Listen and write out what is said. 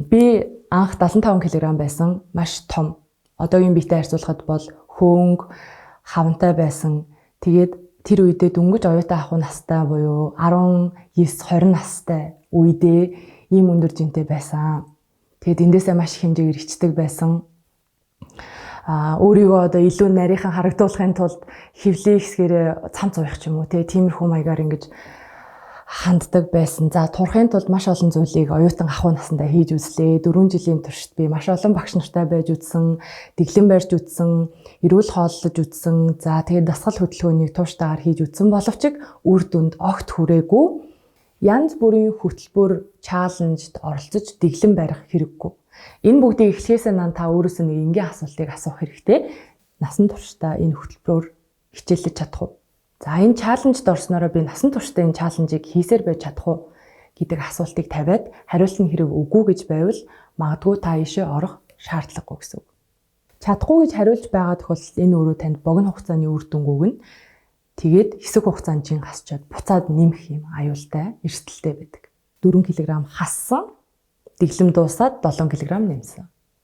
Би анх 75 кг байсан, маш том. Одоогийн биетэй харьцуулахад бол хөөнг, хавантай байсан. Тэгээд тэр үедээ дөнгөж оюутан ахуй настай буюу 19-20 настай үедээ ийм өндөр жинтэй байсан. Тэгээд эндээсээ маш их хэмжээгээр ичдэг байсан. Өөрийгөө одоо илүү нарийнхан харагдуулахын тулд хевлийн хэсгээрээ цамц уух ч юм уу тиймэрхүү маягаар ингэж ханддаг байсан. За турахын тулд маш олон зүйлийг оюутан ахуй насндаа хийж үзлээ. 4 жилийн туршид би маш олон багш нартай байж үзсэн, дэглэм барьж үзсэн, эрүүл хооллож үзсэн. За тэгээд дасгал хөдөлгөөнийг тууштайгаар хийж үзсэн боловч үр дүнд огт хүрээгүй. Янз бүрийн хөтөлбөр, чаленжд оролцож дэглэм барих хэрэггүй. Энэ бүгдийг эхлэхээс наан та өөрөөсөө нэг энгийн асуултыг асуух хэрэгтэй. Насан туршдаа энэ хөтөлбөрөөр хичээлж чадах уу? За энэ чаленжд орсноороо би насан туршдаа энэ чаленжийг хийсээр байж чадах уу гэдэг асуултыг тавиад хариулт нь хэрэг үгүй гэж байвал магадгүй та ийшээ орох шаардлагагүй гэсэн үг. Чадахгүй гэж хариулж байгаа тохиолдолд энэ өөрөө танд богино хугацааны үр дүн өгнө. Тэгээд хэсэг хугацаанд чин хасчаад буцаад нэмэх юм аюултай, эрсдэлтэй байдаг. 4 кг хассан, дэглэм дуусаад 7 кг нэмсэн.